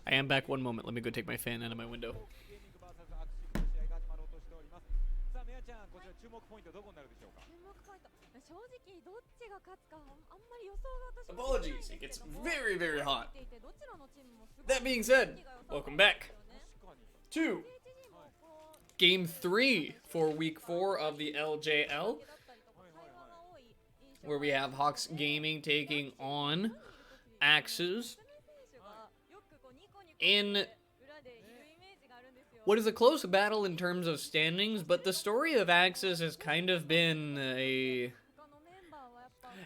I am back. One moment. Let me go take my fan out of my window. 正直どっちが勝つかあんまり予想が私も Apologies, it gets very, very hot. どちらのチームもすごい That being said, welcome back to Game 3 for Week 4 of the LJL, where we have Hawks Gaming taking on AXIZ in what is a close battle in terms of standings, but the story of AXIZ has kind of been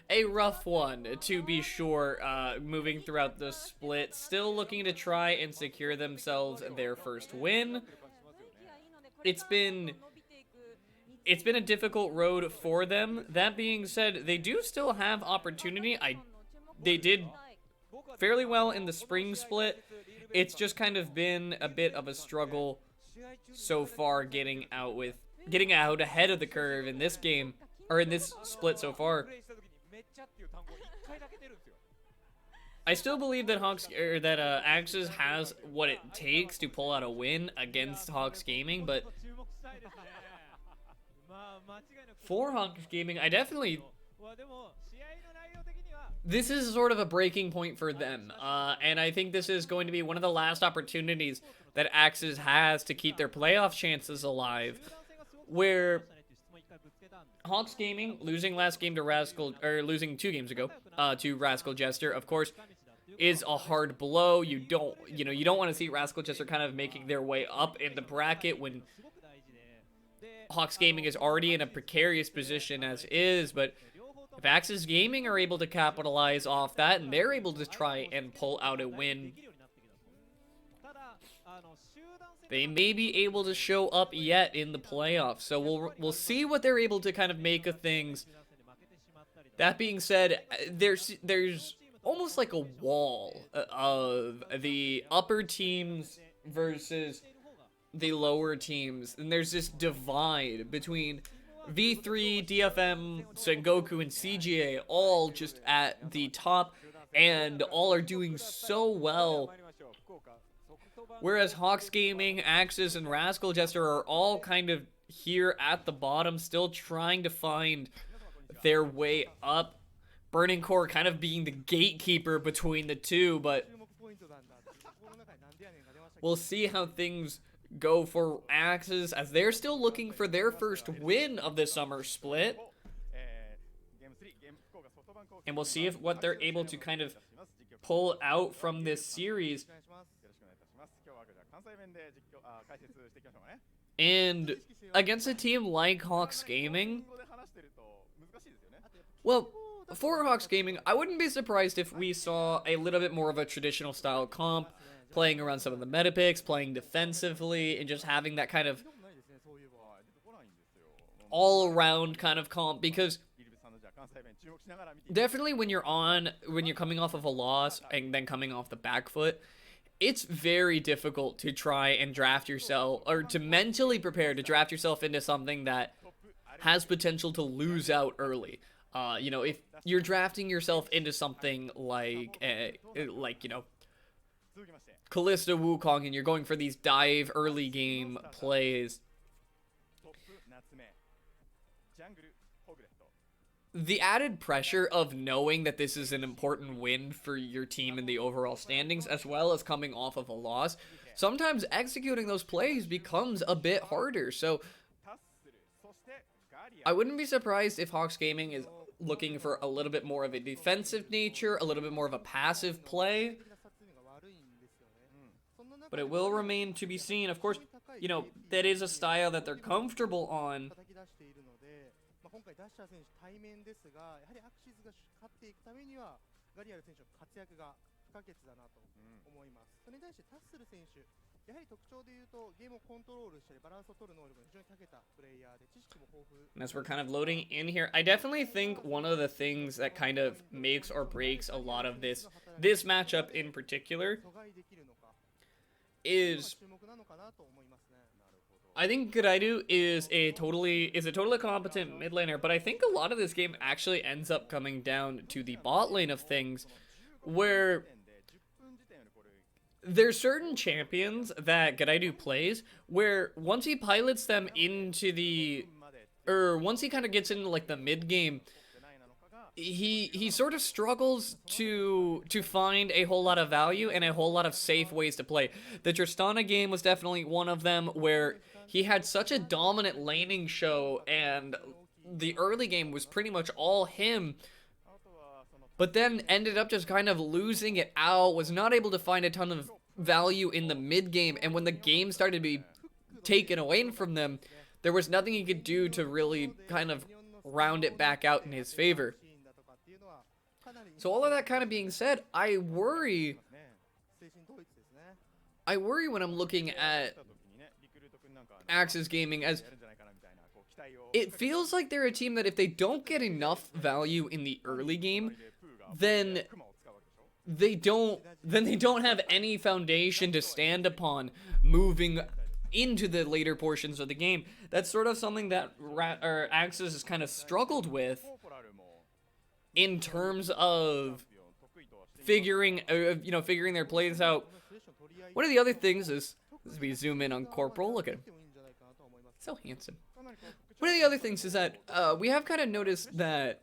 a rough one, to be sure, moving throughout the split. Still looking to try and secure themselves their first win. It's been a difficult road for them. That being said, they do still have opportunity. They did fairly well in the spring split. It's just kind of been a bit of a struggle so far getting out ahead of the curve in this game, or in this split so far. I still believe that AXIZ has what it takes to pull out a win against Hawks Gaming, but for Hawks Gaming, this is sort of a breaking point for them, and I think this is going to be one of the last opportunities that AXIZ has to keep their playoff chances alive, where Hawks Gaming losing last game to losing 2 games ago to Rascal Jester, of course, is a hard blow. You don't want to see Rascal Jester kind of making their way up in the bracket when Hawks Gaming is already in a precarious position as is, but if AXIZ Gaming are able to capitalize off that and they're able to try and pull out a win, they may be able to show up yet in the playoffs. So we'll see what they're able to kind of make of things. That being said, there's almost like a wall of the upper teams versus the lower teams, and there's this divide between V3, DFM, Sengoku, and CGA all just at the top, and all are doing so well. Whereas Hawks Gaming, AXIZ, and Rascal Jester are all kind of here at the bottom, still trying to find their way up. Burning Core kind of being the gatekeeper between the two, but we'll see how things go for AXIZ as they're still looking for their first win of the summer split. And we'll see what they're able to kind of pull out from this series. And against a team like Hawks Gaming, well, for Hawks Gaming, I wouldn't be surprised if we saw a little bit more of a traditional style comp, playing around some of the meta picks, playing defensively, and just having that kind of all-around kind of comp, because definitely when you're coming off of a loss and then coming off the back foot, it's very difficult to try and draft yourself, or to mentally prepare to draft yourself into something that has potential to lose out early. If you're drafting yourself into something like Kalista Wukong, and you're going for these dive early game plays, the added pressure of knowing that this is an important win for your team in the overall standings, as well as coming off of a loss, sometimes executing those plays becomes a bit harder. So I wouldn't be surprised if Hawks Gaming is looking for a little bit more of a defensive nature, a little bit more of a passive play. But it will remain to be seen. Of course, that is a style that they're comfortable on. And as we're kind of loading in here, I definitely think one of the things that kind of makes or breaks a lot of this matchup in particular is I think Guraidu is a totally competent mid laner, but I think a lot of this game actually ends up coming down to the bot lane of things, where there's certain champions that Guraidu plays where once he pilots them into once he kind of gets into like the mid game, he sort of struggles to find a whole lot of value and a whole lot of safe ways to play. The Tristana game was definitely one of them, where he had such a dominant laning show and the early game was pretty much all him, but then ended up just kind of losing it out, was not able to find a ton of value in the mid game, and when the game started to be taken away from them, there was nothing he could do to really kind of round it back out in his favor. So all of that kind of being said, I worry when I'm looking at AXIZ Gaming, as it feels like they're a team that if they don't get enough value in the early game, then they don't have any foundation to stand upon moving into the later portions of the game. That's sort of something that AXIZ has kind of struggled with in terms of figuring their plays out. One of the other things is, as we zoom in on Corporal, look at him, so handsome. One of the other things is that we have kind of noticed that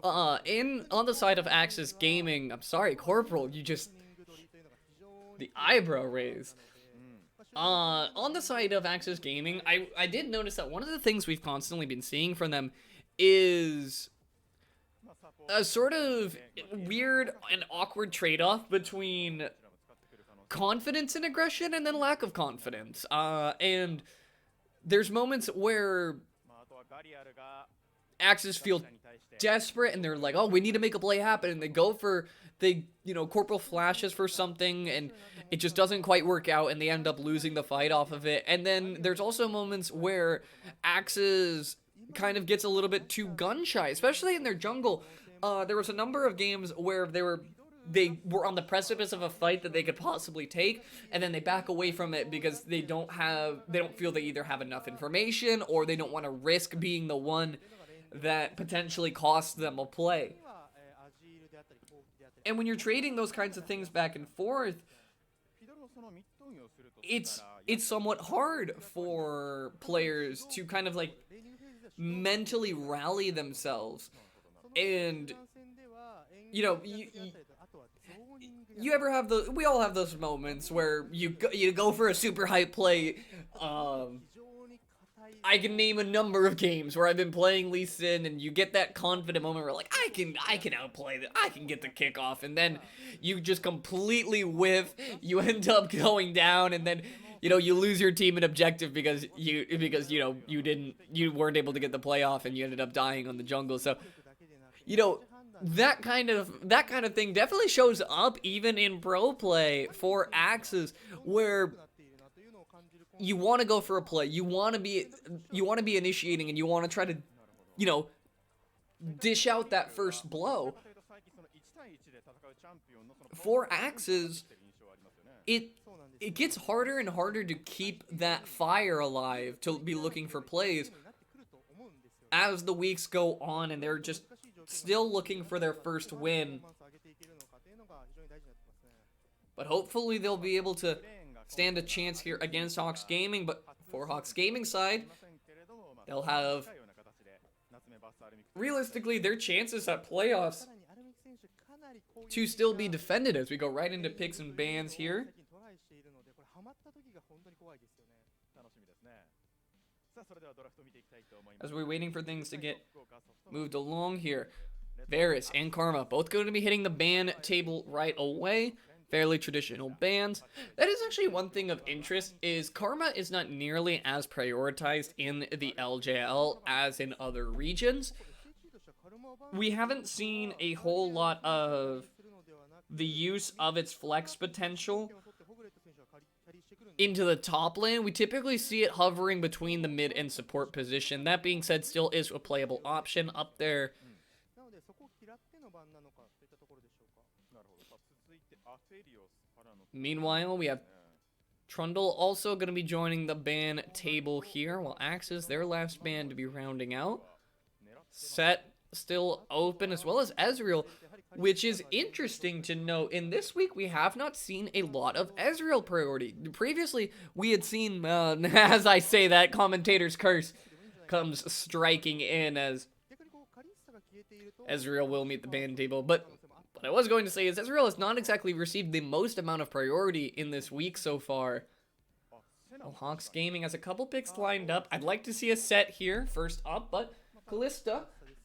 on the side of AXIZ Gaming, I'm sorry, Corporal, the eyebrow raise. On the side of AXIZ Gaming, I did notice that one of the things we've constantly been seeing from them is a sort of weird and awkward trade-off between confidence and aggression and then lack of confidence. And there's moments where AXIZ feel desperate and they're like, oh, we need to make a play happen, and Corporal flashes for something and it just doesn't quite work out and they end up losing the fight off of it. And then there's also moments where AXIZ kind of gets a little bit too gun shy, especially in their jungle. There was a number of games where they were on the precipice of a fight that they could possibly take, and then they back away from it because they don't feel they either have enough information or they don't want to risk being the one that potentially costs them a play. And when you're trading those kinds of things back and forth, it's somewhat hard for players to kind of like mentally rally themselves. And we all have those moments where you go for a super hype play. I can name a number of games where I've been playing Lee Sin, and you get that confident moment where like, I can outplay that, I can get the kickoff, and then you just completely whiff, you end up going down, and then you lose your team an objective because you weren't able to get the play off and you ended up dying on the jungle. So that kind of thing definitely shows up even in pro play for AXIZ, where you want to go for a play, you want to be initiating, and you want to try to dish out that first blow. For AXIZ, it gets harder and harder to keep that fire alive, to be looking for plays as the weeks go on, and they're just still looking for their first win. But hopefully they'll be able to stand a chance here against Hawks Gaming. But for Hawks Gaming side, they'll have, realistically, their chances at playoffs to still be defended as we go right into picks and bans here. As we're waiting for things to get moved along here, Varus and Karma both going to be hitting the ban table right away. Fairly traditional bans. That is actually one thing of interest, is Karma is not nearly as prioritized in the LJL as in other regions. We haven't seen a whole lot of the use of its flex potential into the top lane. We typically see it hovering between the mid and support position. That being said, still is a playable option up there. Meanwhile, we have Trundle also going to be joining the ban table here, while AXIZ, their last ban to be rounding out. Set still open, as well as Ezreal, which is interesting to note. In this week, we have not seen a lot of Ezreal priority. Previously, we had seen, as I say that, commentator's curse comes striking in as Ezreal will meet the ban table. But what I was going to say is Ezreal has not exactly received the most amount of priority in this week so far. Well, Hawks Gaming has a couple picks lined up. I'd like to see a set here first up, but Kalista,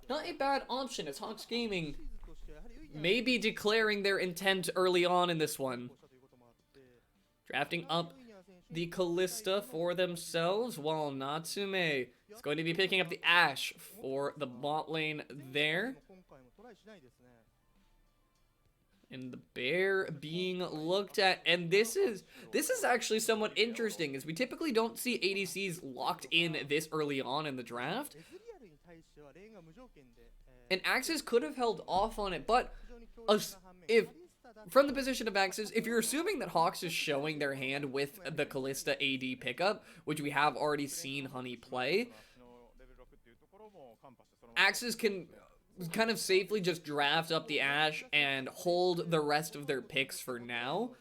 not a bad option as Hawks Gaming may be declaring their intent early on in this one. Drafting up the Kalista for themselves, while Natsume is going to be picking up the Ashe for the bot lane there. And the bear being looked at, and this is actually somewhat interesting, as we typically don't see ADCs locked in this early on in the draft. And AXIZ could have held off on it, but if from the position of AXIZ, if you're assuming that Hawks is showing their hand with the Kalista AD pickup, which we have already seen Honey play, AXIZ can kind of safely just draft up the Ashe and hold the rest of their picks for now.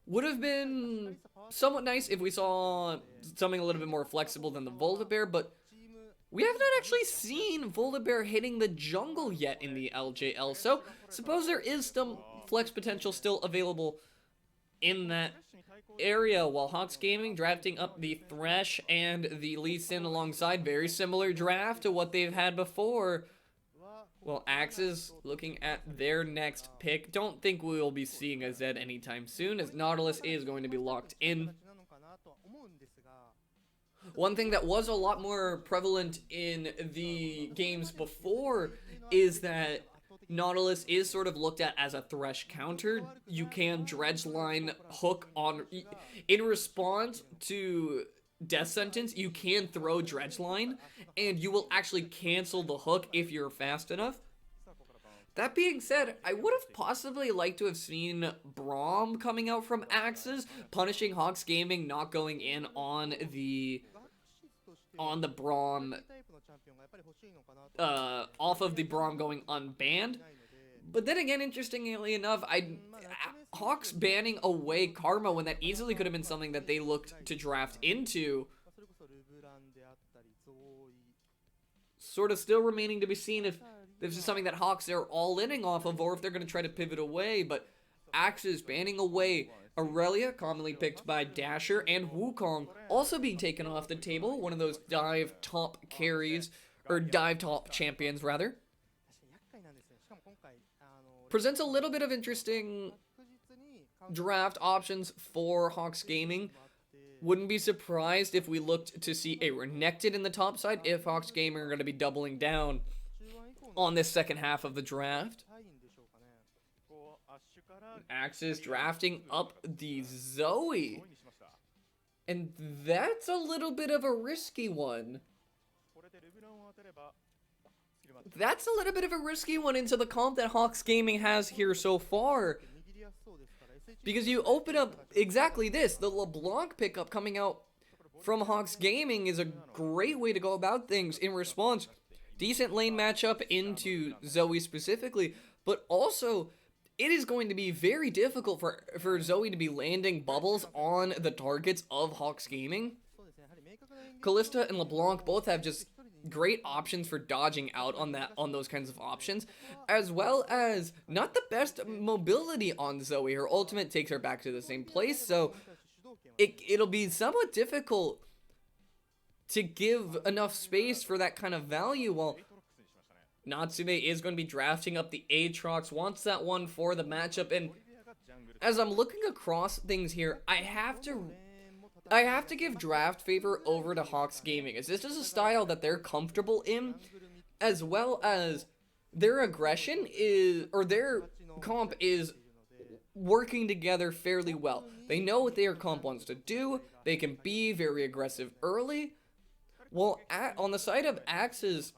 Would have been somewhat nice if we saw something a little bit more flexible than the Volibear, but we have not actually seen Volibear hitting the jungle yet in the LJL, so suppose there is some flex potential still available in that area, while Hawks Gaming drafting up the Thresh and the Lee Sin alongside. Very similar draft to what they've had before. Well, AXIZ looking at their next pick. Don't think we will be seeing a Zed anytime soon, as Nautilus is going to be locked in. One thing that was a lot more prevalent in the games before is that Nautilus is sort of looked at as a Thresh counter. You can dredge line hook on, in response to death sentence, you can throw dredge line, and you will actually cancel the hook if you're fast enough. That being said, I would have possibly liked to have seen Braum coming out from AXIZ, punishing Hawks Gaming not going in on the Braum, off of the Braum going unbanned. But then again, interestingly enough, Hawks banning away Karma when that easily could have been something that they looked to draft into. Sort of still remaining to be seen if this is something that Hawks are all-inning off of, or if they're going to try to pivot away. But AXIZ banning away Aurelia, commonly picked by Dasher, and Wukong also being taken off the table. One of those dive top carries, or dive top champions, rather. Presents a little bit of interesting draft options for Hawks Gaming. Wouldn't be surprised if we looked to see a Renekton in the top side if Hawks Gaming are going to be doubling down on this second half of the draft. AXIZ drafting up the Zoe. And that's a little bit of a risky one. That's a little bit of a risky one into the comp that Hawks Gaming has here so far. Because you open up exactly this. The LeBlanc pickup coming out from Hawks Gaming is a great way to go about things in response. Decent lane matchup into Zoe specifically, but also it is going to be very difficult for Zoe to be landing bubbles on the targets of Hawks Gaming. Kalista and LeBlanc both have just great options for dodging out on those kinds of options, as well as not the best mobility on Zoe. Her ultimate takes her back to the same place, so it'll be somewhat difficult to give enough space for that kind of value, while Natsume is going to be drafting up the Aatrox, wants that one for the matchup. And as I'm looking across things here, I have to give draft favor over to Hawks Gaming, as this is a style that they're comfortable in, as well as their aggression is, or their comp is working together fairly well. They know what their comp wants to do. They can be very aggressive early. Well, on the side of AXIZ,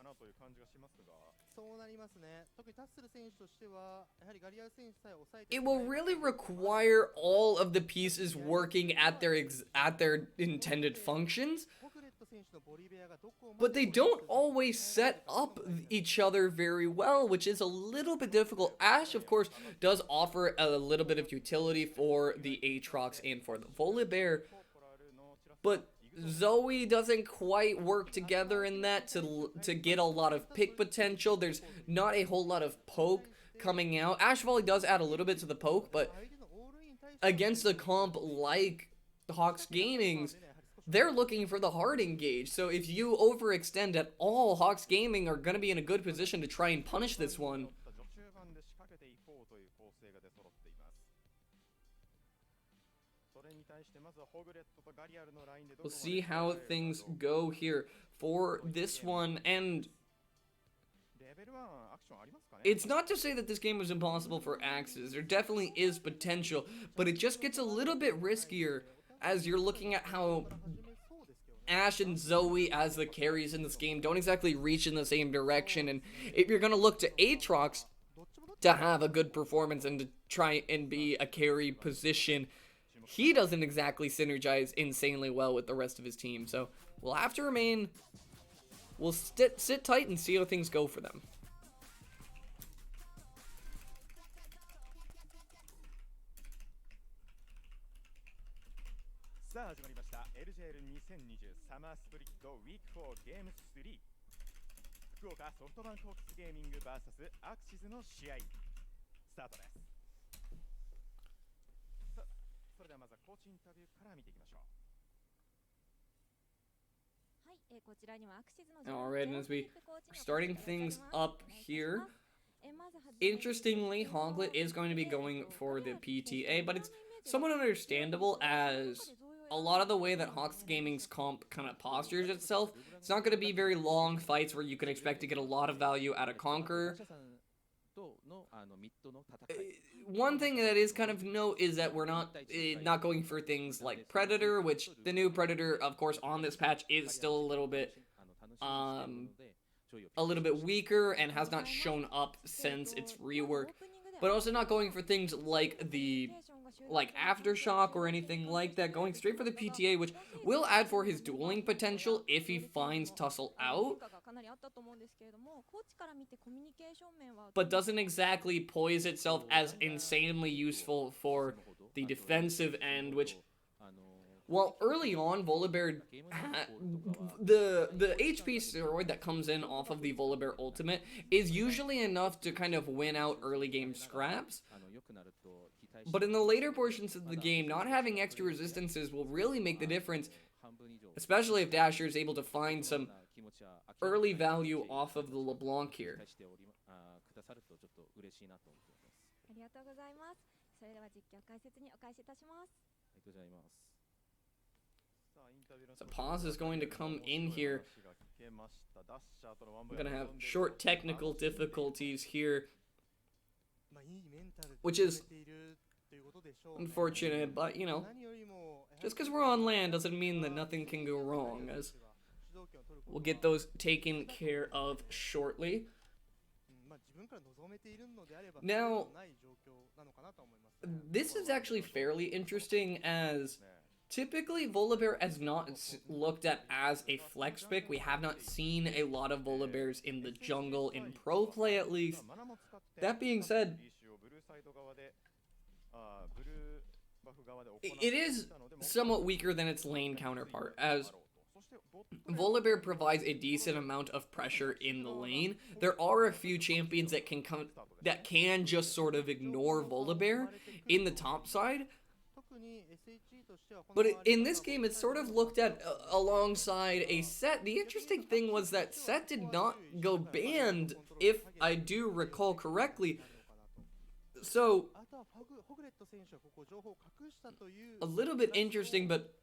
It will really require all of the pieces working at their intended functions, but they don't always set up each other very well, which is a little bit difficult. Ash, of course, does offer a little bit of utility for the Aatrox and for the Volibear, but Zoe doesn't quite work together in that to get a lot of pick potential. There's not a whole lot of poke coming out. Ash Volley does add a little bit to the poke, but against a comp like Hawks Gaming's, they're looking for the hard engage. So if you overextend at all, Hawks Gaming are going to be in a good position to try and punish this one. We'll see how things go here for this one, and it's not to say that this game was impossible for AXIZ. There definitely is potential, but it just gets a little bit riskier as you're looking at how Ash and Zoe as the carries in this game don't exactly reach in the same direction, and if you're going to look to Aatrox to have a good performance and to try and be a carry position, he doesn't exactly synergize insanely well with the rest of his team. So we'll have to remain, we'll sit tight and see how things go for them. LJL 2020 サマースプリットウィーク4ゲーム3福岡ソフトバンクホークスゲーミング vs アクシズの試合スタートです。さあ、それではまずはコーチインタビューから見ていきましょう。Alright, and as we are starting things up here, interestingly, Hoglet is going to be going for the PTA, but it's somewhat understandable as a lot of the way that Hawks Gaming's comp kind of postures itself, it's not going to be very long fights where you can expect to get a lot of value out of Conqueror. One thing that is kind of note is that we're not going for things like Predator, which the new Predator, of course, on this patch is still a little bit weaker and has not shown up since its rework. But also not going for things like the Aftershock or anything like that, going straight for the PTA, which will add for his dueling potential if he finds Tussle out, but doesn't exactly poise itself as insanely useful for the defensive end, which, well, early on, Volibear, the HP steroid that comes in off of the Volibear ultimate is usually enough to kind of win out early game scraps. But in the later portions of the game, not having extra resistances will really make the difference, especially if Dasher is able to find some early value off of the LeBlanc here. So pause is going to come in here. I'm going to have short technical difficulties here, which is unfortunate, but you know, just because we're on land doesn't mean that nothing can go wrong, as we'll get those taken care of shortly. Now, this is actually fairly interesting, as typically Volibear is not looked at as a flex pick. We have not seen a lot of Volibears in the jungle, in pro play at least. That being said, it is somewhat weaker than its lane counterpart, as Volibear provides a decent amount of pressure in the lane. There are a few champions that can just sort of ignore Volibear in the top side, but in this game it's sort of looked at alongside a Set. The interesting thing was that Set did not go banned, if I do recall correctly. So, a little bit interesting, but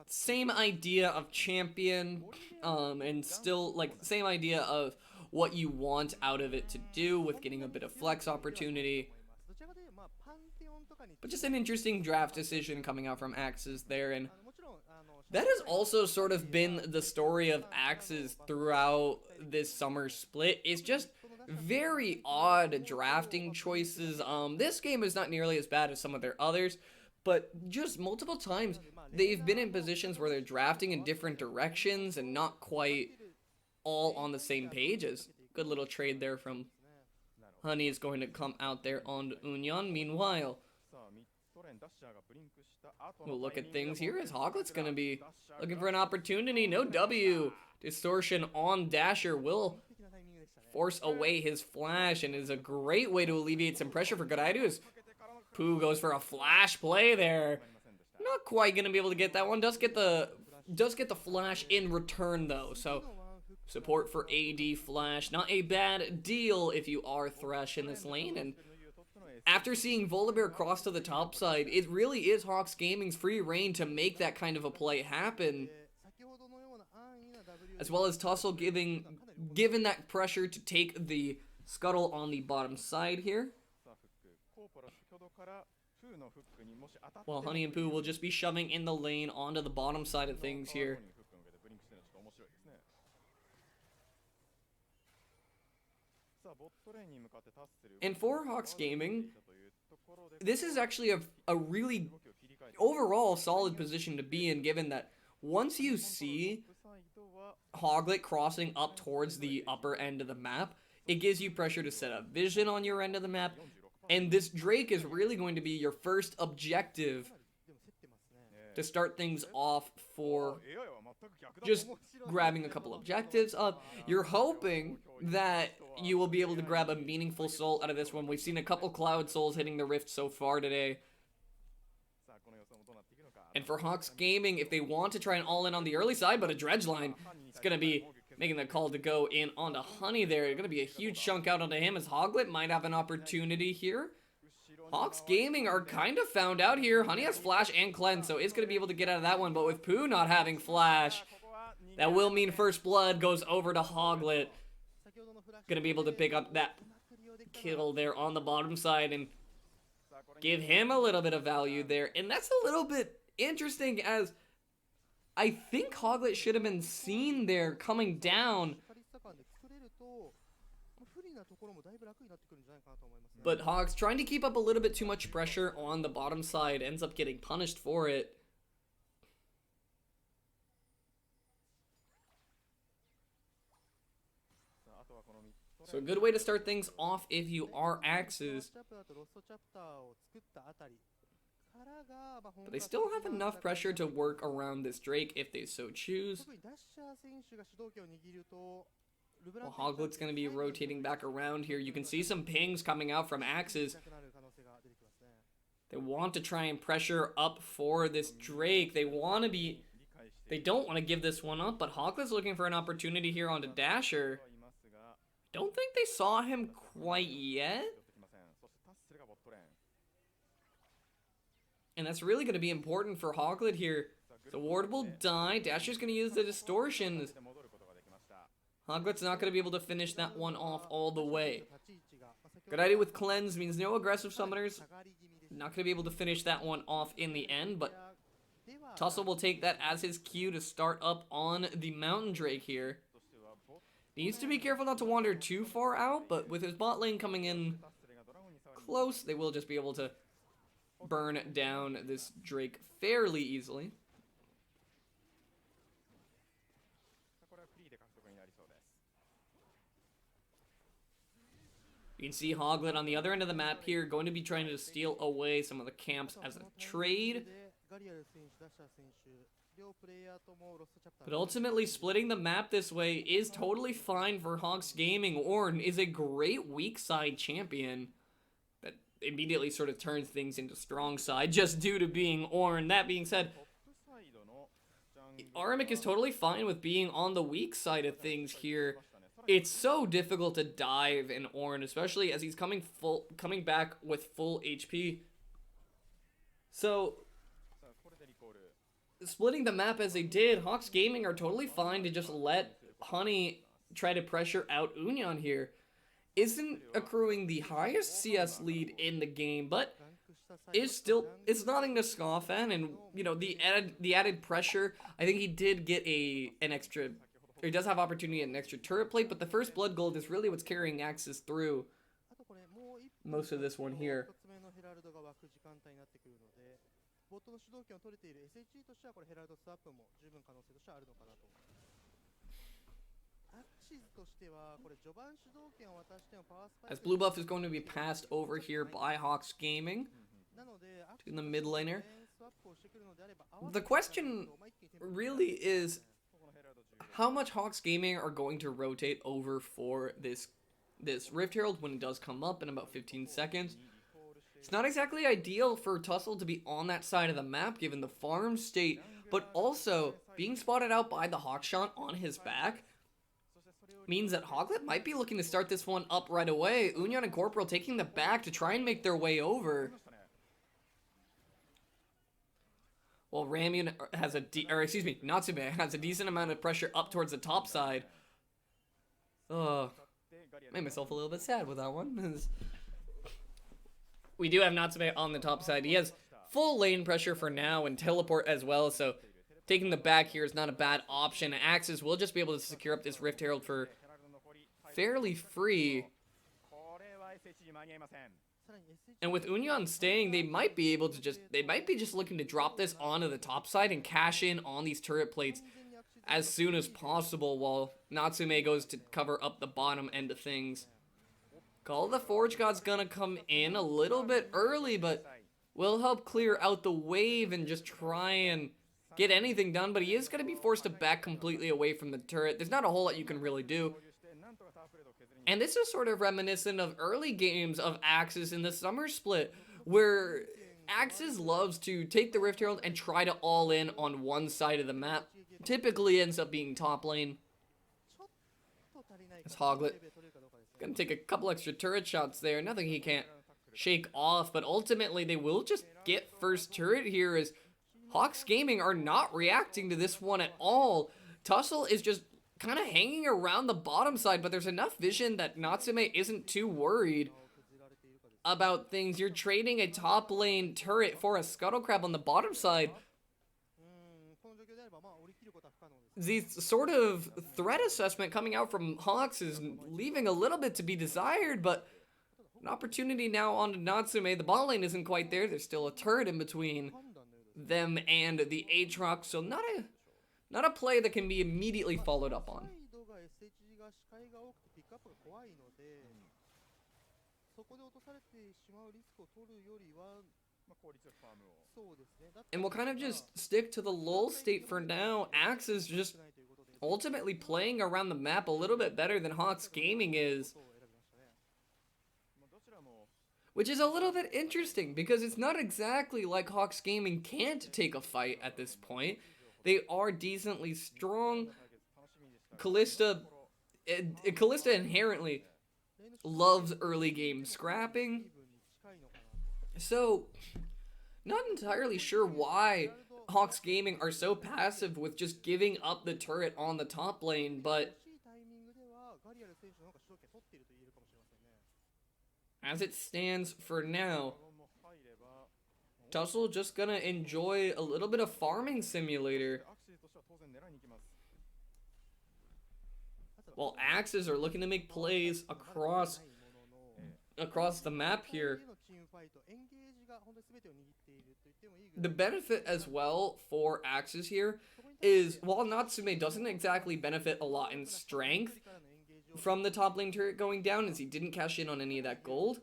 same idea of champion, and still, like, same idea of what you want out of it to do with getting a bit of flex opportunity. But just an interesting draft decision coming out from AXIZ there, and That has also sort of been the story of AXIZ throughout this summer split. It's just very odd drafting choices. This game is not nearly as bad as some of their others, but just multiple times they've been in positions where they're drafting in different directions and not quite all on the same pages. Good little trade there from Honey is going to come out there on Union. Meanwhile, we'll look at things here as Hoglet's going to be looking for an opportunity. No W. Distortion on Dasher will force away his flash and is a great way to alleviate some pressure for Garairu as Pooh goes for a flash play there. Not quite going to be able to get that one. Does get the flash in return though. So support for AD flash. Not a bad deal if you are Thresh in this lane. And after seeing Volibear cross to the top side, it really is Hawks Gaming's free reign to make that kind of a play happen. As well as Tussle given that pressure to take the scuttle on the bottom side here. While Honey and Pooh will just be shoving in the lane onto the bottom side of things here. And for Hawks Gaming, this is actually a really overall solid position to be in, given that once you see Hoglet crossing up towards the upper end of the map, it gives you pressure to set up vision on your end of the map, and this Drake is really going to be your first objective to start things off for just grabbing a couple objectives up. You're hoping that you will be able to grab a meaningful soul out of this one. We've seen a couple Cloud Souls hitting the Rift so far today. And for Hawks Gaming, if they want to try and all in on the early side, but a dredge line, it's going to be making the call to go in onto Honey there. It's going to be a huge chunk out onto him as Hoglet might have an opportunity here. Hawks Gaming are kind of found out here. Honey has Flash and Cleanse, so it's going to be able to get out of that one. But with Pooh not having Flash, that will mean First Blood goes over to Hoglet. Going to be able to pick up that kill there on the bottom side and give him a little bit of value there. And that's a little bit interesting, as I think Hoglet should have been seen there coming down. But Hogs trying to keep up a little bit too much pressure on the bottom side, ends up getting punished for it. So a good way to start things off if you are AXIZ. But they still have enough pressure to work around this Drake if they so choose. Well, Hoglet's going to be rotating back around here. You can see some pings coming out from AXIZ. They want to try and pressure up for this Drake. They don't want to give this one up, but Hoglet's looking for an opportunity here onto Dasher. Don't think they saw him quite yet. And that's really going to be important for Hoglet here. The ward will die. Dasher's going to use the distortion. Hoglet's not going to be able to finish that one off all the way. Good idea with Cleanse means no aggressive summoners. Not going to be able to finish that one off in the end, but Tussle will take that as his cue to start up on the Mountain Drake here. Needs to be careful not to wander too far out, but with his bot lane coming in close, they will just be able to burn down this Drake fairly easily. You can see Hoglet on the other end of the map here, going to be trying to steal away some of the camps as a trade. But ultimately, splitting the map this way is totally fine for Hawks Gaming. Ornn is a great weak side champion that immediately sort of turns things into strong side just due to being Ornn. That being said, Aramic is totally fine with being on the weak side of things here. It's so difficult to dive in Ornn, especially as he's coming back with full HP. So splitting the map as they did, Hawks Gaming are totally fine to just let Honey try to pressure out Union here. Isn't accruing the highest CS lead in the game, but is still, it's nothing to scoff at, and you know, the added pressure. I think he did get an extra, or he does have opportunity at an extra turret plate, but the first blood gold is really what's carrying AXIZ through most of this one here. ボットの主導権を取れている SHG としてはこれヘラルドスワップも十分可能性としてはあるのかなと。アクシズとしてはこれ序盤主導権を渡してもパワースパイク As blue buff is going to be passed over here by Hawks Gaming なので to the mid laner. The question really is how much Hawks Gaming are going to rotate over for this Rift Herald when it does come up in about 15 seconds. It's not exactly ideal for Tussle to be on that side of the map given the farm state, but also being spotted out by the Hawkshot on his back means that Hoglet might be looking to start this one up right away. Unyan and Corporal taking the back to try and make their way over. Well, Ramyun has Natsume has a decent amount of pressure up towards the top side. Made myself a little bit sad with that one. We do have Natsume on the top side. He has full lane pressure for now and teleport as well, so taking the back here is not a bad option. AXIZ will just be able to secure up this Rift Herald for fairly free. And with Unyan staying, they might be just looking to drop this onto the top side and cash in on these turret plates as soon as possible while Natsume goes to cover up the bottom end of things. Call of the Forge God's gonna come in a little bit early, but will help clear out the wave and just try and get anything done, but he is gonna be forced to back completely away from the turret. There's not a whole lot you can really do. And this is sort of reminiscent of early games of AXIZ in the summer split, where AXIZ loves to take the Rift Herald and try to all in on one side of the map. Typically ends up being top lane. It's Hoglet. Gonna take a couple extra turret shots there. Nothing he can't shake off, but ultimately they will just get first turret here as Hawks Gaming are not reacting to this one at all. Tussle is just kind of hanging around the bottom side, but there's enough vision that Natsume isn't too worried about things. You're trading a top lane turret for a Scuttle Crab on the bottom side. The sort of threat assessment coming out from Hawks is leaving a little bit to be desired, but an opportunity now on Natsume. The bot lane isn't quite there. There's still a turret in between them and the Aatrox, so not a play that can be immediately followed up on. And we'll kind of just stick to the lull state for now. AXIZ just ultimately playing around the map a little bit better than Hawks Gaming is. Which is a little bit interesting, because it's not exactly like Hawks Gaming can't take a fight at this point. They are decently strong. Callista inherently loves early game scrapping. So, not entirely sure why Hawks Gaming are so passive with just giving up the turret on the top lane, but as it stands for now, Tussle just gonna enjoy a little bit of farming simulator, while AXIZ are looking to make plays across the map here. The benefit as well for AXIZ here is, while Natsume doesn't exactly benefit a lot in strength from the top lane turret going down, as he didn't cash in on any of that gold,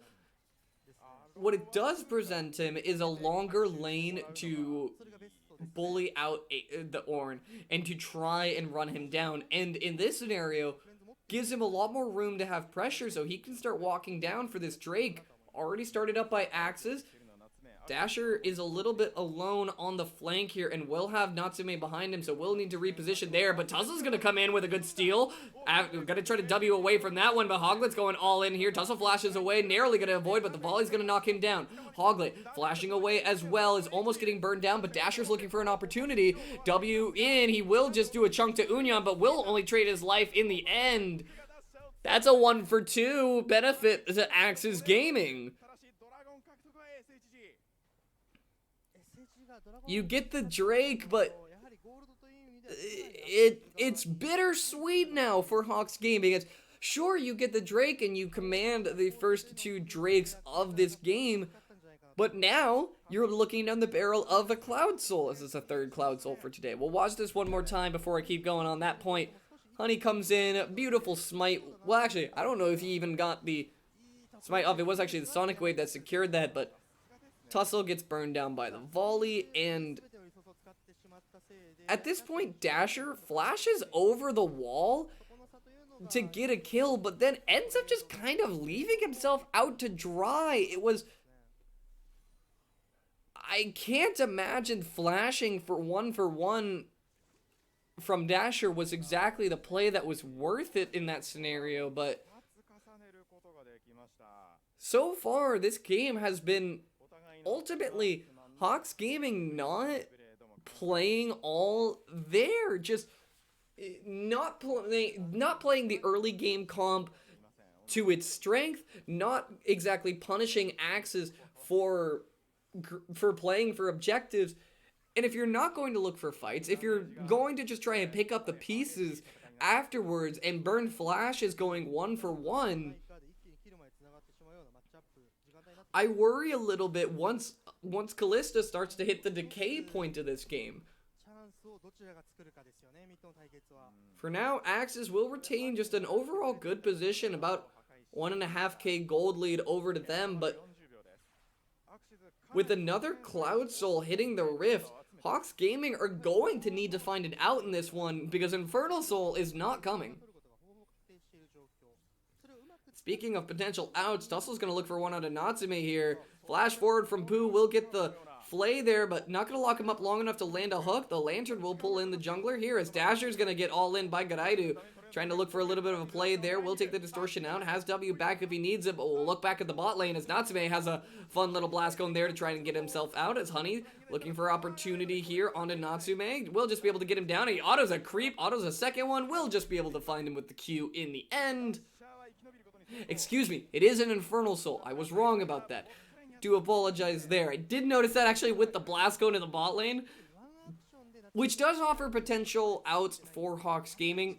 what it does present him is a longer lane to bully out the Ornn and to try and run him down. And in this scenario, gives him a lot more room to have pressure, so he can start walking down for this Drake. Already started up by AXIZ. Dasher is a little bit alone on the flank here and will have Natsume behind him, so will need to reposition there. But Tussle's going to come in with a good steal. Going to try to W away from that one, but Hoglet's going all in here. Tussle flashes away, narrowly going to avoid, but the volley's going to knock him down. Hoglet flashing away as well, is almost getting burned down, but Dasher's looking for an opportunity. W in, he will just do a chunk to Unyan, but will only trade his life in the end. That's a 1-for-2 benefit to AXIZ Gaming. You get the Drake, but it's bittersweet now for Hawks Gaming. It's sure you get the Drake and you command the first 2 Drakes of this game, but now you're looking down the barrel of a Cloud Soul. This is a 3rd Cloud Soul for today. We'll watch this one more time before I keep going on that point. Honey comes in, beautiful smite. Well, actually, I don't know if he even got the smite off. It was actually the Sonic Wave that secured that, but Tussle gets burned down by the volley, and at this point, Dasher flashes over the wall to get a kill, but then ends up just kind of leaving himself out to dry. It was... I can't imagine flashing for one from Dasher was exactly the play that was worth it in that scenario, but so far, this game has been ultimately Hawks Gaming not playing all there, just not playing the early game comp to its strength, not exactly punishing AXIZ for playing for objectives. And if you're not going to look for fights, if you're going to just try and pick up the pieces afterwards and burn flashes going 1-for-1, I worry a little bit once Kalista starts to hit the decay point of this game. For now, AXIZ will retain just an overall good position, about 1.5k gold lead over to them, but with another Cloud Soul hitting the Rift, Hawks Gaming are going to need to find an out in this one, because Infernal Soul is not coming. Speaking of potential outs, Tussle's going to look for one out of Natsume here. Flash forward from Pooh will get the flay there, but not going to lock him up long enough to land a hook. The Lantern will pull in the jungler here as Dasher's going to get all in by Garaidu. Trying to look for a little bit of a play there. Will take the distortion out. Has W back if he needs it, but we'll look back at the bot lane as Natsume has a fun little blast going there to try and get himself out. As Honey looking for opportunity here onto Natsume. Will just be able to get him down. He autos a creep. Autos a second one. Will just be able to find him with the Q in the end. Excuse me. It is an Infernal Soul. I was wrong about that. Do apologize there. I did notice that actually with the blast going to the bot lane, which does offer potential outs for Hawks Gaming.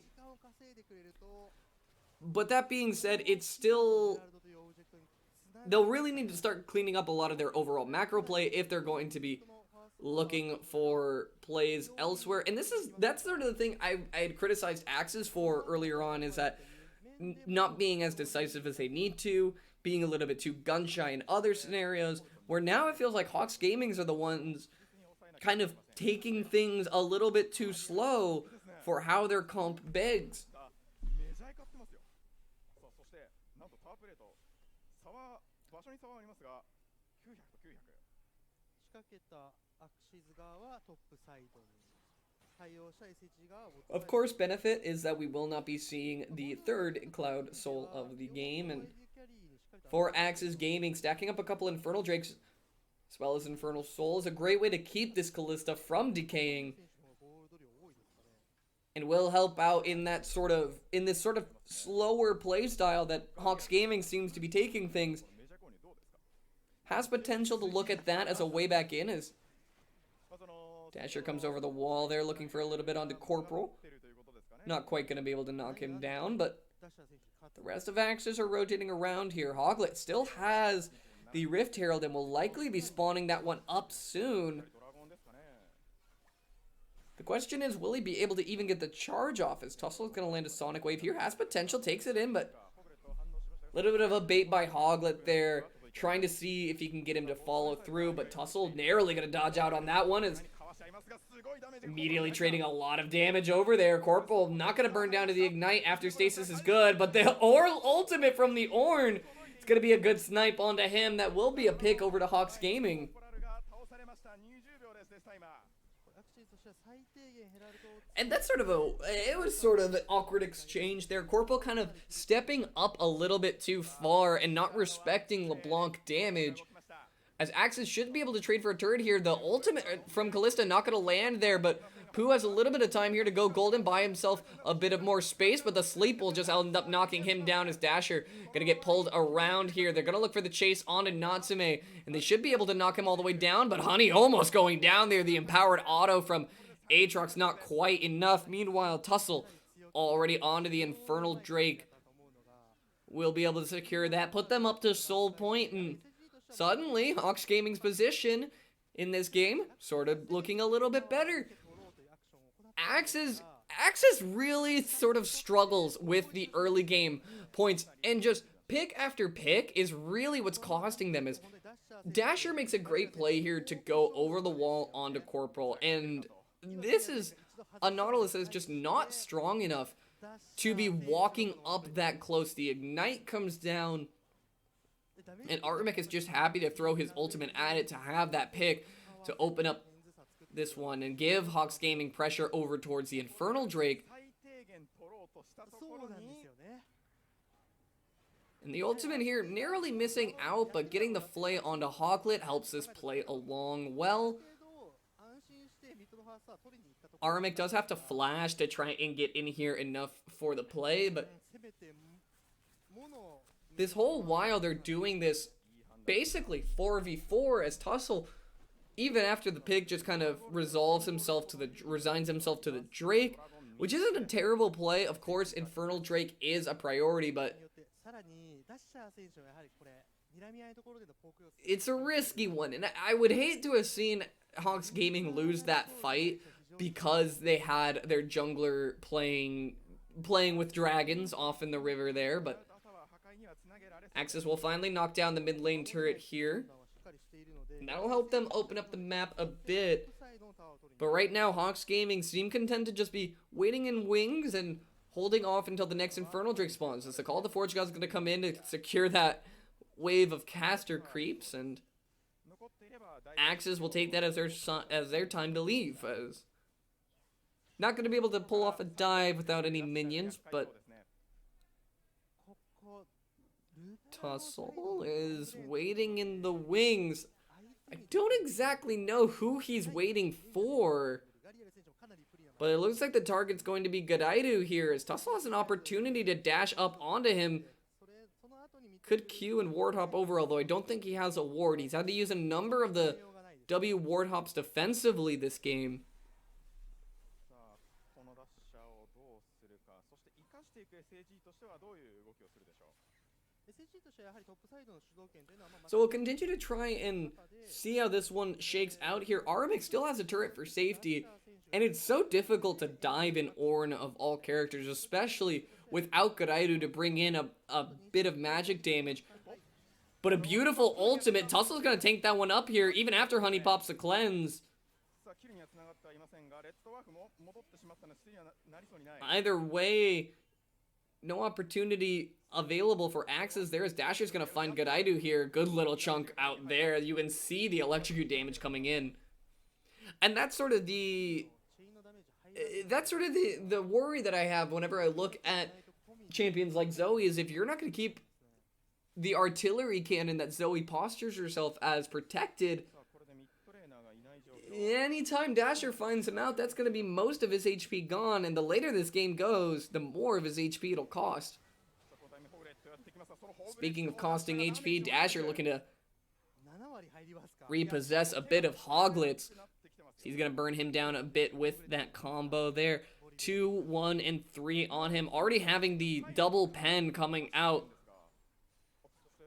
But that being said, it's still... They'll really need to start cleaning up a lot of their overall macro play if they're going to be looking for plays elsewhere. And that's sort of the thing I had criticized AXIZ for earlier on, is that not being as decisive as they need to, being a little bit too gun-shy in other scenarios, where now it feels like Hawks Gamings are the ones kind of taking things a little bit too slow for how their comp begs. Of course, benefit is that we will not be seeing the 3rd Cloud Soul of the game, and for AXIZ Gaming, stacking up a couple Infernal Drakes as well as Infernal Soul is a great way to keep this Kalista from decaying, and will help out in this sort of slower playstyle that Hawks Gaming seems to be taking things. Has potential to look at that as a way back in, as Dasher comes over the wall there looking for a little bit onto Corporal. Not quite going to be able to knock him down, but the rest of AXIZ are rotating around here. Hoglet still has the Rift Herald and will likely be spawning that one up soon. The question is, will he be able to even get the charge off, as Tussle's going to land a Sonic Wave here. Has potential, takes it in, but a little bit of a bait by Hoglet there, trying to see if he can get him to follow through, but Tussle narrowly going to dodge out on that one, as immediately trading a lot of damage over there. Corporal not going to burn down to the Ignite after Stasis is good, but the ultimate from the Ornn, it's going to be a good snipe onto him. That will be a pick over to Hawks Gaming. And that's it was sort of an awkward exchange there. Corporal kind of stepping up a little bit too far and not respecting LeBlanc damage, as AXIZ should be able to trade for a turret here. The ultimate from Kalista not going to land there, but Pooh has a little bit of time here to go golden, buy himself a bit of more space, but the sleep will just end up knocking him down as Dasher gonna get pulled around here. They're gonna look for the chase onto Natsume, and they should be able to knock him all the way down, but Honey almost going down there. The empowered auto from Aatrox not quite enough. Meanwhile, Tussle already onto the Infernal Drake. Will be able to secure that, put them up to soul point, and suddenly Hawks Gaming's position in this game sort of looking a little bit better. AXIZ really sort of struggles with the early game points, and just pick after pick is really what's costing them. Is Dasher makes a great play here to go over the wall onto Corporal, and this is a Nautilus that is just not strong enough to be walking up that close. The Ignite comes down, and Artemek is just happy to throw his ultimate at it to have that pick to open up this one and give Hawks Gaming pressure over towards the Infernal Drake. And the ultimate here narrowly missing out, but getting the flay onto Hawklet helps this play along well. Artemek does have to flash to try and get in here enough for the play, but this whole while they're doing this basically 4v4 as Tussle, even after the pig just kind of resigns himself to the Drake, which isn't a terrible play. Of course, Infernal Drake is a priority, but it's a risky one, and I would hate to have seen Hawks Gaming lose that fight because they had their jungler playing with dragons off in the river there, but AXIZ will finally knock down the mid lane turret here. And that'll help them open up the map a bit. But right now, Hawks Gaming seem content to just be waiting in wings and holding off until the next Infernal Drake spawns. As the Call of the Forge God's going to come in to secure that wave of caster creeps, and AXIZ will take that as their time to leave. As not going to be able to pull off a dive without any minions, but Tussle is waiting in the wings. I don't exactly know who he's waiting for, but it looks like the target's going to be Godaidu here, as Tussle has an opportunity to dash up onto him. Could Q and ward hop over, although I don't think he has a ward. He's had to use a number of the W ward hops defensively this game. So we'll continue to try and see how this one shakes out here. Artemek still has a turret for safety, and it's so difficult to dive in Ornn of all characters, especially without Godaidu to bring in a bit of magic damage. But a beautiful ultimate. Tussle's going to tank that one up here, even after Honey pops the cleanse. Either way, no opportunity available for AXIZ there, as Dasher's going to find Godaidu here. Good little chunk out there. You can see the electrocute damage coming in. And that's sort of the worry that I have whenever I look at champions like Zoe, is if you're not going to keep the artillery cannon that Zoe postures herself as protected, anytime Dasher finds him out, that's going to be most of his HP gone, and the later this game goes, the more of his HP it'll cost. Speaking of costing HP, Dasher looking to repossess a bit of Hoglets. He's going to burn him down a bit with that combo there. 2, 1, and 3 on him. Already having the double pen coming out.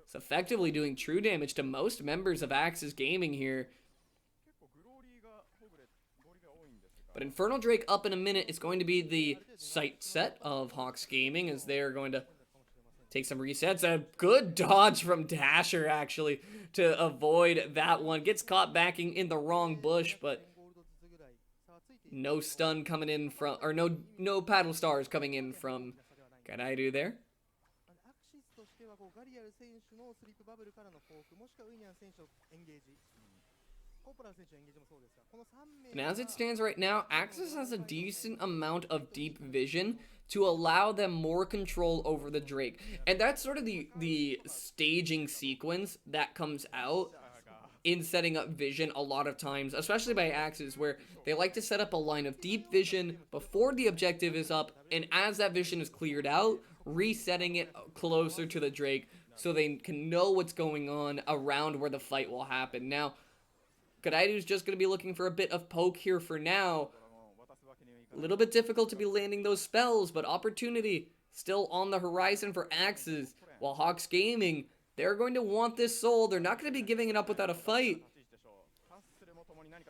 It's effectively doing true damage to most members of AXIZ Gaming here. But Infernal Drake up in a minute is going to be the sight set of Hawks Gaming, as they're going to take some resets. A good dodge from Dasher, actually, to avoid that one. Gets caught backing in the wrong bush, but no stun coming in from, or no paddle stars coming in from Godaidu there. And as it stands right now, AXIZ has a decent amount of deep vision to allow them more control over the Drake. And that's sort of the staging sequence that comes out in setting up vision a lot of times, especially by AXIZ, where they like to set up a line of deep vision before the objective is up, and as that vision is cleared out, resetting it closer to the Drake so they can know what's going on around where the fight will happen. Now, Garaidu's just going to be looking for a bit of poke here for now. A little bit difficult to be landing those spells, but opportunity still on the horizon for AXIZ. While Hawks Gaming, they're going to want this soul. They're not going to be giving it up without a fight.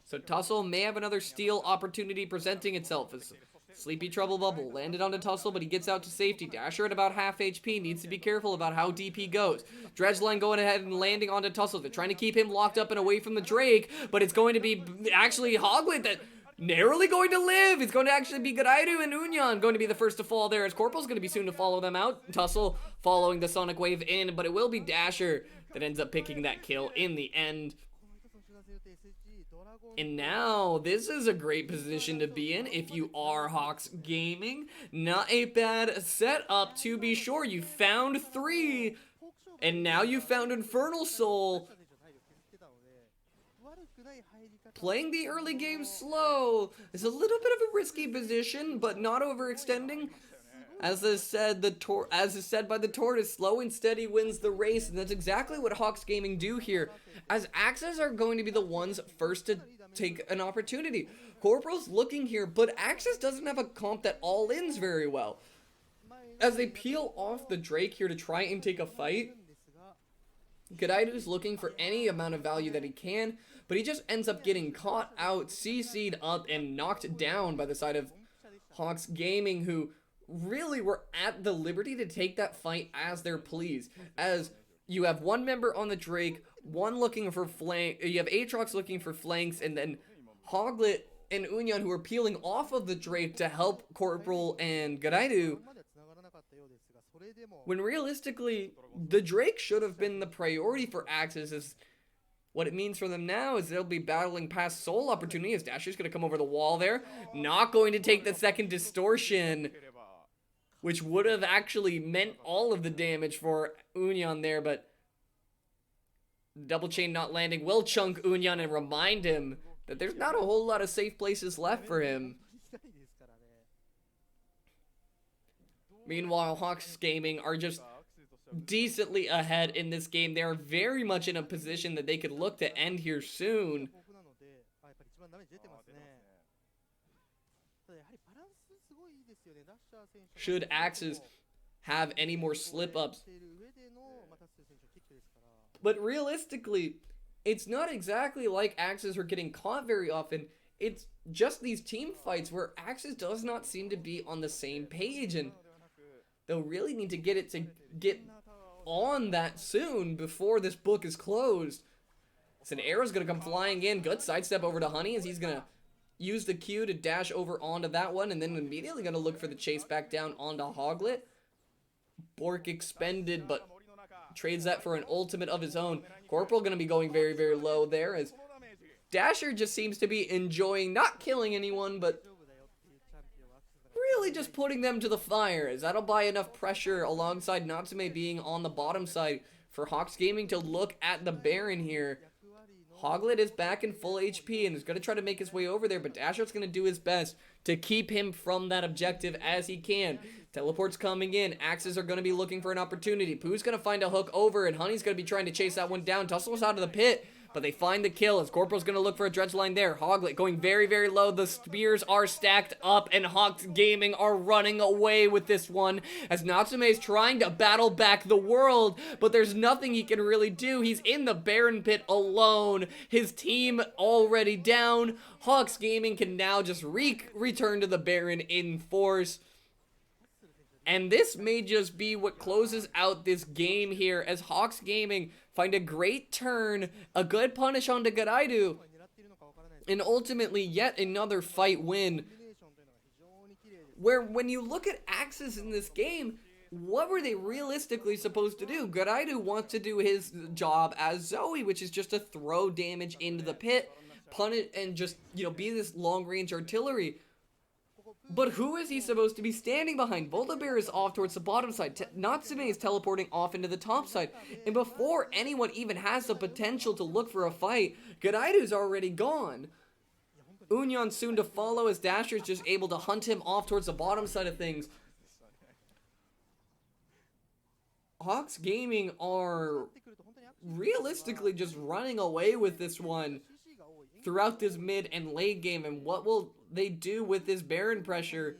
So Tussle may have another steal opportunity presenting itself as Sleepy Trouble Bubble landed onto Tussle, but he gets out to safety. Dasher at about half HP needs to be careful about how deep he goes. Dredgeline going ahead and landing onto Tussle. They're trying to keep him locked up and away from the Drake, but it's going to be actually Hoglet that narrowly going to live. It's going to actually be Garaidu and Unyan going to be the first to fall there, as Corporal's going to be soon to follow them out. Tussle following the Sonic Wave in, but it will be Dasher that ends up picking that kill in the end. And now, this is a great position to be in if you are Hawks Gaming. Not a bad setup, to be sure. You found 3, and now you found Infernal Soul. Playing the early game slow is a little bit of a risky position, but not overextending. As is said by the Tortoise, slow and steady wins the race, and that's exactly what Hawks Gaming do here, as AXIZ are going to be the ones first to take an opportunity. Corporal's looking here, but AXIZ doesn't have a comp that all-ins very well. As they peel off the Drake here to try and take a fight, Garaidu's looking for any amount of value that he can, but he just ends up getting caught out, CC'd up, and knocked down by the side of Hawks Gaming, who really were at the liberty to take that fight as their please. As you have one member on the Drake, one looking for flank, you have Aatrox looking for flanks, and then Hoglet and Unyan who are peeling off of the Drake to help Corporal and Garaidu, when realistically, the Drake should have been the priority for AXIZ. As what it means for them now is they'll be battling past soul opportunity, as Dasher's going to come over the wall there, not going to take the second distortion, which would have actually meant all of the damage for Unyan there, but double chain not landing will chunk Unyan and remind him that there's not a whole lot of safe places left for him. Meanwhile, Hawks Gaming are just decently ahead in this game. They are very much in a position that they could look to end here soon. Should AXIZ have any more slip-ups. But realistically, it's not exactly like AXIZ are getting caught very often. It's just these team fights where AXIZ does not seem to be on the same page, and they'll really need to get on that soon before this book is closed. So an arrow's going to come flying in. Good sidestep over to Honey as he's going to use the Q to dash over onto that one, and then immediately going to look for the chase back down onto Hoglet. Bork expended, but trades that for an ultimate of his own. Corporal going to be going very, very low there, as Dasher just seems to be enjoying not killing anyone, but really just putting them to the fire, as that'll buy enough pressure alongside Natsume being on the bottom side for Hawks Gaming to look at the Baron here. Hoglet is back in full HP and is going to try to make his way over there, but Dasher's going to do his best to keep him from that objective as he can. Teleport's coming in. AXIZ are going to be looking for an opportunity. Pooh's going to find a hook over, and Honey's going to be trying to chase that one down. Tussle's out of the pit, but they find the kill as Corporal's going to look for a dredge line there. Hoglet going very, very low. The spears are stacked up, and Hawks Gaming are running away with this one as Natsume is trying to battle back the world, but there's nothing he can really do. He's in the Baron pit alone. His team already down. Hawks Gaming can now just return to the Baron in force. And this may just be what closes out this game here, as Hawks Gaming find a great turn, a good punish onto Garaidu, and ultimately yet another fight win. Where when you look at AXIZ in this game, what were they realistically supposed to do? Garaidu wants to do his job as Zoe, which is just to throw damage into the pit, punish, and just, be this long-range artillery. But who is he supposed to be standing behind? Voltabear is off towards the bottom side. Natsume is teleporting off into the top side. And before anyone even has the potential to look for a fight, Gadaidu's already gone. Unyon soon to follow as Dasher is just able to hunt him off towards the bottom side of things. Hawks Gaming are realistically just running away with this one throughout this mid and late game. And what will they do with this Baron pressure?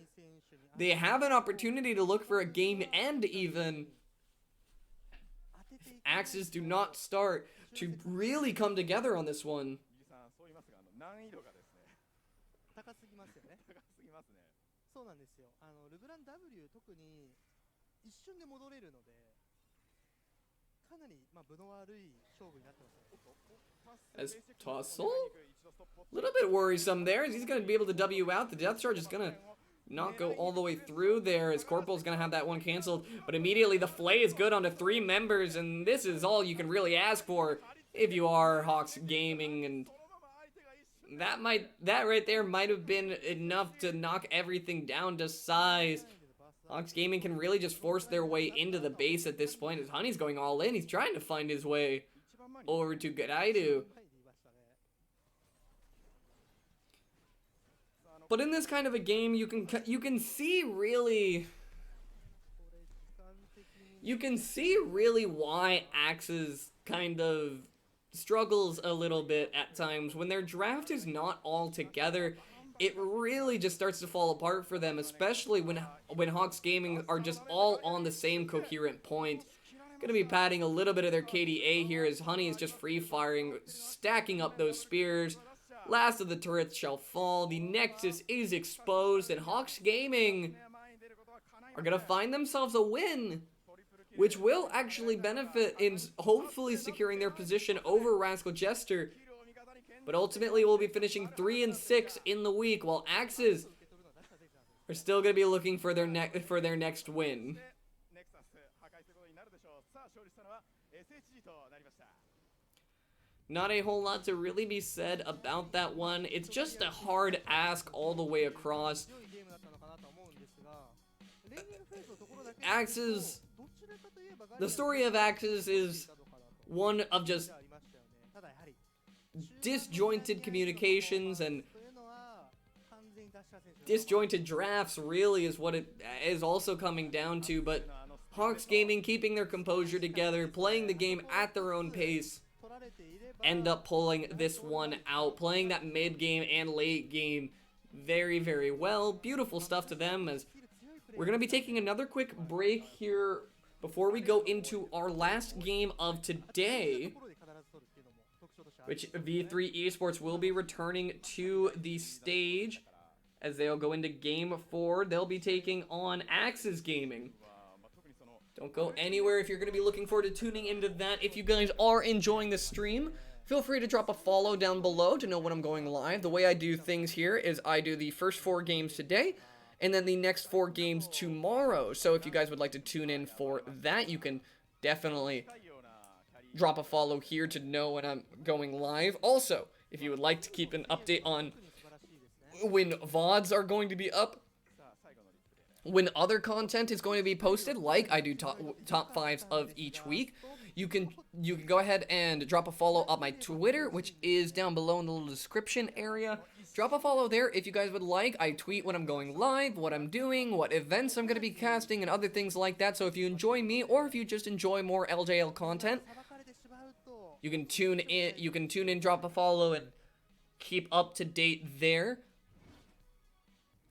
They have an opportunity to look for a game end even. If AXIZ do not start to really come together on this one. そうなんですよ。ルブラン W 特に一瞬で戻れるので、かなり分の悪い勝負になってますね。As Tossel? A little bit worrisome there. He's going to be able to W out. The Death Charge is going to not go all the way through there as Corporal's going to have that one canceled. But immediately the Flay is good onto 3 members, and this is all you can really ask for if you are Hawks Gaming. And that right there might have been enough to knock everything down to size. Hawks Gaming can really just force their way into the base at this point as Honey's going all in. He's trying to find his way over to Gadaidu. But in this kind of a game, you can see really why AXIZ kind of struggles a little bit at times. When their draft is not all together, it really just starts to fall apart for them, especially when Hawks Gaming are just all on the same coherent point. Gonna be padding a little bit of their KDA here as Honey is just free firing, stacking up those spears. Last of the turrets shall fall. The Nexus is exposed, and Hawks Gaming are gonna find themselves a win, which will actually benefit in hopefully securing their position over Rascal Jester. But ultimately, we'll be finishing 3-6 in the week, while AXIZ are still going to be looking for their next win. Not a whole lot to really be said about that one. It's just a hard ask all the way across. AXIZ, the story of AXIZ is one of just disjointed communications and disjointed drafts really is what it is also coming down to. But Hawks Gaming keeping their composure together, playing the game at their own pace, end up pulling this one out, playing that mid game and late game very, very well. Beautiful stuff to them. As we're going to be taking another quick break here before we go into our last game of today, which V3 Esports will be returning to the stage as they'll go into Game 4. They'll be taking on AXIZ Gaming. Don't go anywhere if you're going to be looking forward to tuning into that. If you guys are enjoying the stream, feel free to drop a follow down below to know when I'm going live. The way I do things here is I do the first 4 games today, and then the next 4 games tomorrow. So if you guys would like to tune in for that, you can definitely drop a follow here to know when I'm going live. Also, if you would like to keep an update on when VODs are going to be up, when other content is going to be posted, like I do top 5s of each week, you can go ahead and drop a follow on my Twitter, which is down below in the little description area. Drop a follow there if you guys would like. I tweet when I'm going live, what I'm doing, what events I'm going to be casting, and other things like that. So if you enjoy me, or if you just enjoy more LJL content, you can tune in, drop a follow, and keep up to date there.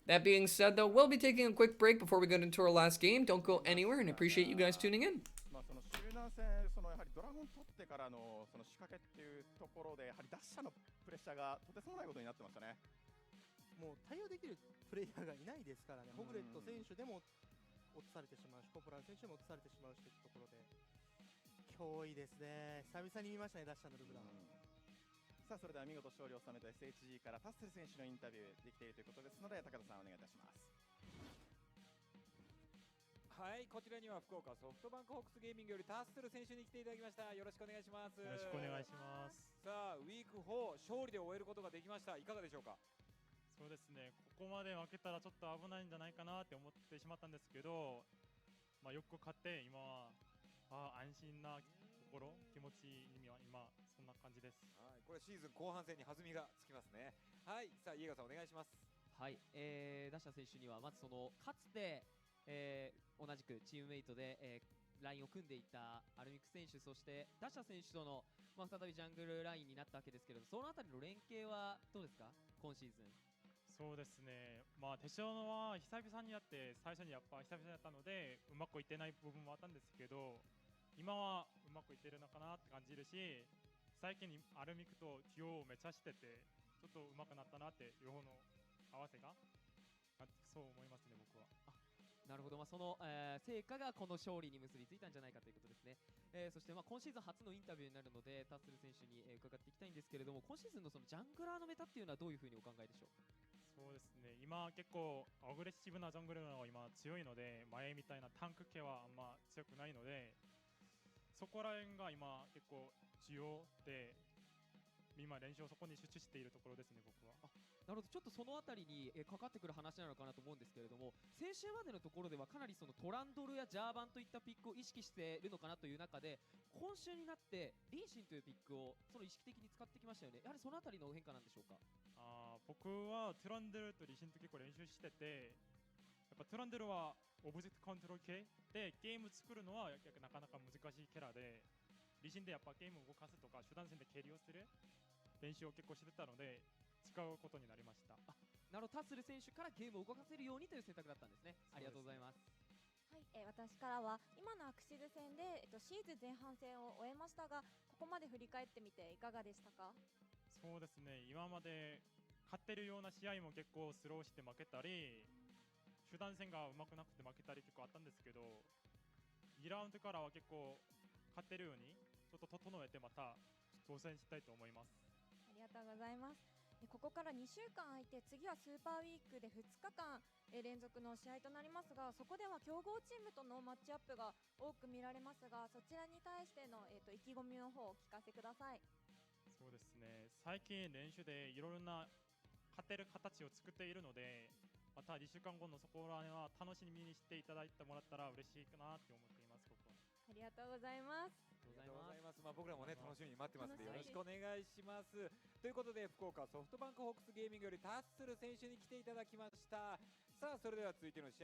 That being said, though, we'll be taking a quick break before we go into our last game. Don't go anywhere, and I appreciate you guys tuning in. もう対応できるプレイヤーがいないですからね。ホグレット選手でも落とされてしまうし、コポラン選手でも落とされてしまうしというところで、脅威ですね。久々に見ましたね、ダッシャーのルブラン。さあそれでは見事勝利を収めた SHG からタッセル選手のインタビューできているということですので、高田さんお願いいたします。はい、こちらには福岡ソフトバンクホークスゲーミングよりタッセル選手に来ていただきました。よろしくお願いします。よろしくお願いします。さあウィーク4勝利で終えることができました。いかがでしょうか。そそうですね、ここまで負けたらちょっと危ないんじゃないかなって思ってしまったんですけど、よく勝って今は安心な心、気持ちには今そんな感じです。はい、これシーズン後半戦に弾みがつきますね。はい、さあイエガさんお願いします。はい、ダッシャー選手にはまずそのかつて、同じくチームメイトで、ラインを組んでいたアルミック選手、そしてダッシャー選手との、再びジャングルラインになったわけですけれど、そのあたりの連携はどうですか、今シーズン。そうですね、手塩は久々にやって、最初にやっぱ久々だったのでうまくいってない部分もあったんですけど、今はうまくいってるのかなって感じるし、最近アルミックとデュオをめちゃしてて、ちょっとうまくなったなって、両方の合わせがそう思いますね、僕は。なるほど、その、成果がこの勝利に結びついたんじゃないかということですね。そして、今シーズン初のインタビューになるのでタッスル選手に、伺っていきたいんですけれども、今シーズンのそのジャングラーのメタっていうのはどういうふうにお考えでしょう。そうですね、今結構アグレッシブなジャングルの方が今強いので、前みたいなタンク系はあんま強くないので、そこら辺が今結構重要で、今練習をそこに集中しているところですね、僕は。なるほど、ちょっとそのあたりに、かかってくる話なのかなと思うんですけれども、先週までのところではかなりそのトランドルやジャーバンといったピックを意識しているのかなという中で、今週になってリーシンというピックをその意識的に使ってきましたよね。やはりそのあたりの変化なんでしょうか。僕はトランドルとリシンと結構練習してて、やっぱトランドルはオブジェクトコントロール系でゲーム作るのはなかなか難しいキャラで、リシンでやっぱゲームを動かすとか手段戦で蹴りをする練習を結構してたので使うことになりました。なるほど、タッスル選手からゲームを動かせるようにという選択だったんですね。ありがとうございます。はい、私からは今のアクシズ戦で、シーズン前半戦を終えましたが、ここまで振り返ってみていかがでしたか。そうですね、今まで勝ってるような試合も結構スローして負けたり、手段戦がうまくなくて負けたり結構あったんですけど、2ラウンドからは結構勝ってるようにちょっと整えてまた挑戦したいと思います。ありがとうございます。ここから2週間空いて、次はスーパーウィークで2日間連続の試合となりますが、そこでは強豪チームとのマッチアップが多く見られますが、そちらに対しての、意気込みの方をお聞かせください。そうですね、最近練習でいろいろな勝てる形を作っているので、また2週間後のそこら辺は楽しみにしていただいてもらったら嬉しいかなって思っています。僕はありがとうございます。ありがとうございます。僕らもね楽しみに待ってますのでよろ楽しみしくお願いします。ということで福岡ソフトバンクホークスゲーミングよりタッスル選手に来ていただきました。さあそれでは続いての試合